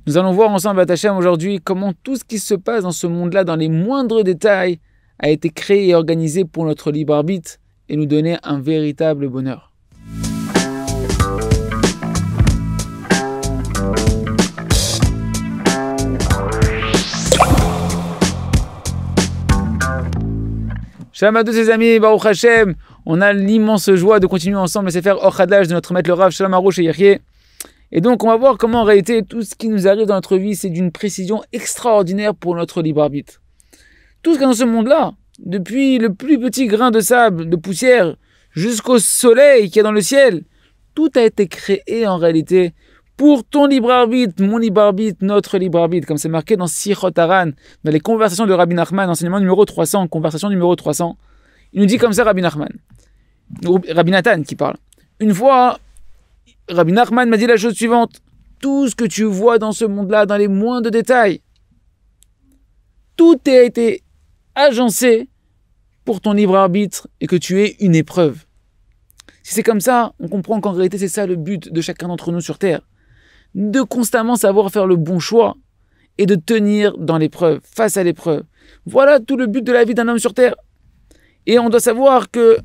Nous allons voir ensemble à Hachem aujourd'hui comment tout ce qui se passe dans ce monde-là, dans les moindres détails, a été créé et organisé pour notre libre arbitre et nous donner un véritable bonheur. Shalom à tous les amis, Baruch Hashem, on a l'immense joie de continuer ensemble à se faire Or Hadash de notre maître le Rav Shalom Arouche et Yahye. Et donc on va voir comment en réalité tout ce qui nous arrive dans notre vie c'est d'une précision extraordinaire pour notre libre arbitre. Tout ce qu'il y a dans ce monde-là, depuis le plus petit grain de sable, de poussière, jusqu'au soleil qui est dans le ciel, tout a été créé en réalité pour ton libre arbitre, mon libre arbitre, notre libre arbitre, comme c'est marqué dans Sichot Haran, dans les conversations de Rabbi Nachman, enseignement numéro 300, conversation numéro 300. Il nous dit comme ça Rabbi Nachman, Rabbi Nathan qui parle. Une fois, Rabbi Nachman m'a dit la chose suivante: tout ce que tu vois dans ce monde-là, dans les moindres détails, tout a été agencé pour ton libre arbitre et que tu aies une épreuve. Si c'est comme ça, on comprend qu'en réalité c'est ça le but de chacun d'entre nous sur Terre. De constamment savoir faire le bon choix et de tenir dans l'épreuve, face à l'épreuve. Voilà tout le but de la vie d'un homme sur Terre. Et on doit savoir que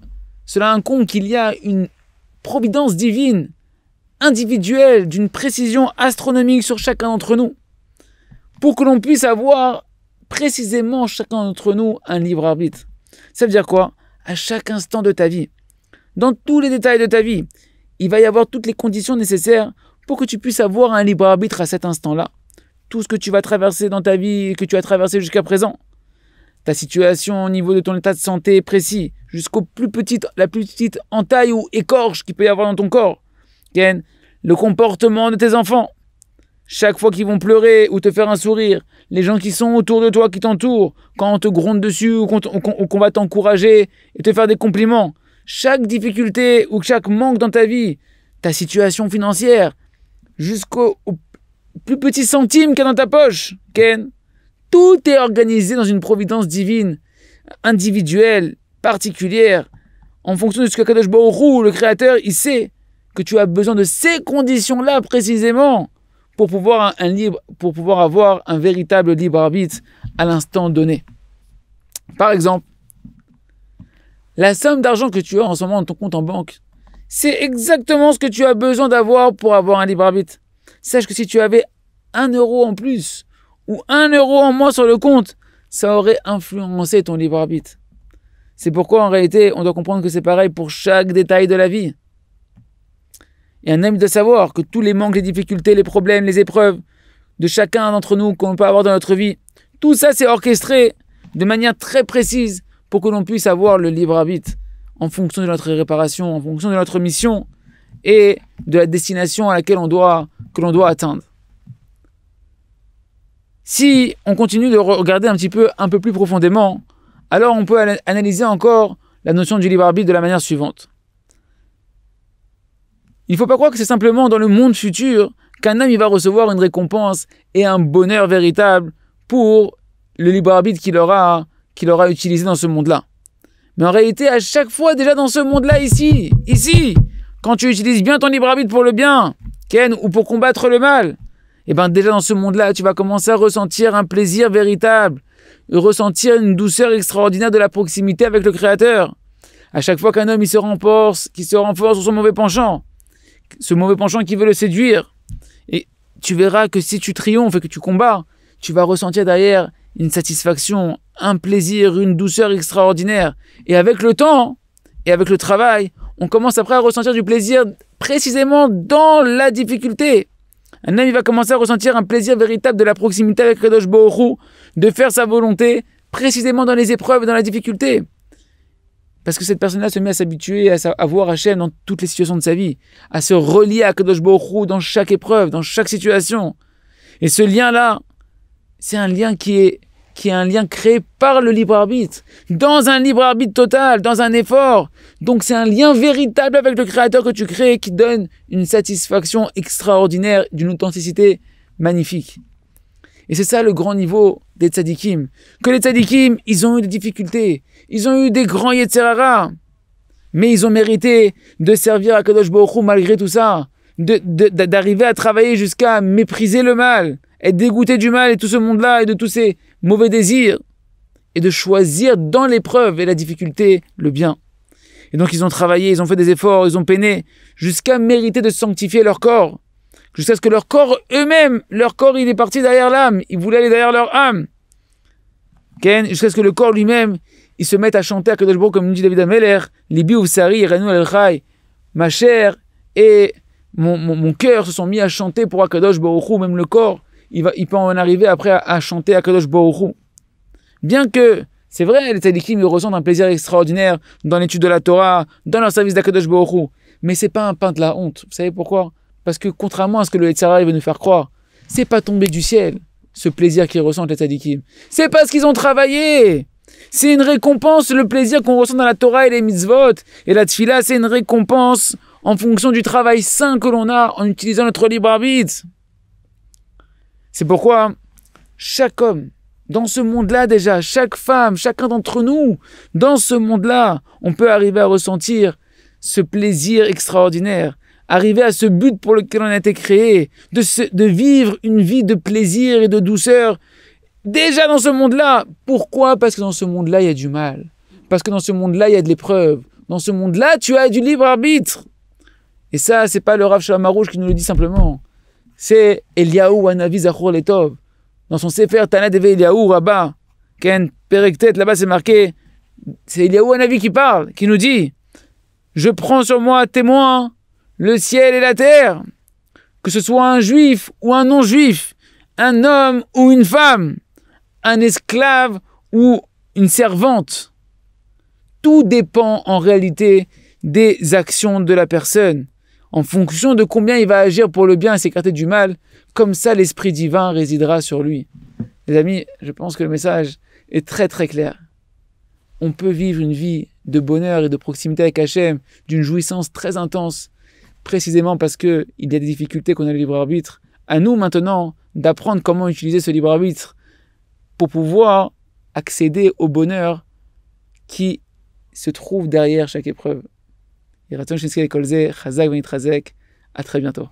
cela incombe qu'il y a une providence divine, individuelle, d'une précision astronomique sur chacun d'entre nous, pour que l'on puisse avoir précisément chacun d'entre nous un libre arbitre. Ça veut dire quoi? À chaque instant de ta vie, dans tous les détails de ta vie, il va y avoir toutes les conditions nécessaires pour que tu puisses avoir un libre arbitre à cet instant-là. Tout ce que tu vas traverser dans ta vie et que tu as traversé jusqu'à présent, ta situation au niveau de ton état de santé précis, jusqu'au la plus petite entaille ou écorche qu'il peut y avoir dans ton corps, Ken, le comportement de tes enfants, chaque fois qu'ils vont pleurer ou te faire un sourire, les gens qui sont autour de toi, qui t'entourent, quand on te gronde dessus ou qu'on va t'encourager et te faire des compliments, chaque difficulté ou chaque manque dans ta vie, ta situation financière, jusqu'au plus petit centime qu'il y a dans ta poche, Ken, tout est organisé dans une providence divine, individuelle, particulière, en fonction de ce que Kadosh Baruch Hu, le Créateur, il sait que tu as besoin de ces conditions-là précisément pour pouvoir avoir un véritable libre arbitre à l'instant donné. Par exemple, la somme d'argent que tu as en ce moment dans ton compte en banque, c'est exactement ce que tu as besoin d'avoir pour avoir un libre arbitre. Sache que si tu avais 1 euro en plus ou 1 euro en moins sur le compte, ça aurait influencé ton libre arbitre. C'est pourquoi en réalité, on doit comprendre que c'est pareil pour chaque détail de la vie. Et un homme doit savoir que tous les manques, les difficultés, les problèmes, les épreuves de chacun d'entre nous qu'on peut avoir dans notre vie, tout ça c'est orchestré de manière très précise pour que l'on puisse avoir le libre arbitre en fonction de notre réparation, en fonction de notre mission et de la destination à laquelle que l'on doit atteindre. Si on continue de regarder un peu plus profondément, alors on peut analyser encore la notion du libre arbitre de la manière suivante. Il ne faut pas croire que c'est simplement dans le monde futur qu'un homme il va recevoir une récompense et un bonheur véritable pour le libre arbitre qu'il aura utilisé dans ce monde-là. Mais en réalité, à chaque fois, déjà dans ce monde-là, ici, quand tu utilises bien ton libre arbitre pour le bien, Ken, ou pour combattre le mal, et bien déjà dans ce monde-là, tu vas commencer à ressentir un plaisir véritable, ressentir une douceur extraordinaire de la proximité avec le Créateur. À chaque fois qu'un homme il se renforce sur son mauvais penchant, ce mauvais penchant qui veut le séduire, et tu verras que si tu triomphes et que tu combats, tu vas ressentir derrière une satisfaction, un plaisir, une douceur extraordinaire. Et avec le temps, et avec le travail, on commence après à ressentir du plaisir précisément dans la difficulté. Un homme il va commencer à ressentir un plaisir véritable de la proximité avec Kadosh Baruch Hu, de faire sa volonté précisément dans les épreuves et dans la difficulté. Parce que cette personne-là se met à s'habituer à voir Hachem dans toutes les situations de sa vie, à se relier à Kadosh Baruch Hu dans chaque épreuve, dans chaque situation. Et ce lien-là, c'est un lien qui est un lien créé par le libre arbitre, dans un libre arbitre total, dans un effort. Donc c'est un lien véritable avec le Créateur que tu crées qui donne une satisfaction extraordinaire, d'une authenticité magnifique. Et c'est ça le grand niveau des tzadikim. Que les tzadikim, ils ont eu des difficultés, ils ont eu des grands yetzerara, mais ils ont mérité de servir à Kadosh Baruch Hu malgré tout ça, d'arriver à travailler jusqu'à mépriser le mal, être dégoûté du mal et tout ce monde-là et de tous ces mauvais désirs et de choisir dans l'épreuve et la difficulté le bien. Et donc ils ont travaillé, ils ont fait des efforts, ils ont peiné jusqu'à mériter de sanctifier leur corps. Jusqu'à ce que leur corps eux-mêmes, leur corps il est parti derrière l'âme, ils voulaient aller derrière leur âme. Jusqu'à ce que le corps lui-même, il se mette à chanter à Kadosh Baruch Hu, comme nous dit David Ameler, Libi Uvsari, Renu El Chai, ma chair et mon cœur se sont mis à chanter pour Akadosh Baruch Hu, même le corps, il peut en arriver après à chanter à Akadosh Baruch Hu. Bien que, c'est vrai, les tzadikim, ils ressentent un plaisir extraordinaire dans l'étude de la Torah, dans leur service d'Akadosh Baruch Hu, mais c'est pas un pain de la honte. Vous savez pourquoi? Parce que contrairement à ce que le Yetzirah veut nous faire croire, c'est pas tombé du ciel, ce plaisir qu'ils ressentent les tzadikim. C'est parce qu'ils ont travaillé. C'est une récompense, le plaisir qu'on ressent dans la Torah et les mitzvot. Et la tfila, c'est une récompense en fonction du travail sain que l'on a en utilisant notre libre arbitre. C'est pourquoi chaque homme, dans ce monde-là déjà, chaque femme, chacun d'entre nous, dans ce monde-là, on peut arriver à ressentir ce plaisir extraordinaire, arriver à ce but pour lequel on a été créé, de vivre une vie de plaisir et de douceur, déjà dans ce monde-là. Pourquoi? Parce que dans ce monde-là, il y a du mal. Parce que dans ce monde-là, il y a de l'épreuve. Dans ce monde-là, tu as du libre arbitre. Et ça, c'est pas le Rav Shalom Aroush qui nous le dit simplement. C'est Eliyahu Hanavi Zachor Letov. Dans son Sefer Tana Deve Eliyahu Rabba, Ken Perektet, là-bas c'est marqué, c'est Eliyahu Hanavi qui parle, qui nous dit, je prends sur moi témoin le ciel et la terre, que ce soit un juif ou un non-juif, un homme ou une femme, un esclave ou une servante. Tout dépend en réalité des actions de la personne. En fonction de combien il va agir pour le bien et s'écarter du mal, comme ça l'Esprit divin résidera sur lui. Les amis, je pense que le message est très très clair. On peut vivre une vie de bonheur et de proximité avec Hachem, d'une jouissance très intense, précisément parce qu'il y a des difficultés qu'on a le libre arbitre. À nous maintenant d'apprendre comment utiliser ce libre arbitre pour pouvoir accéder au bonheur qui se trouve derrière chaque épreuve. À très bientôt.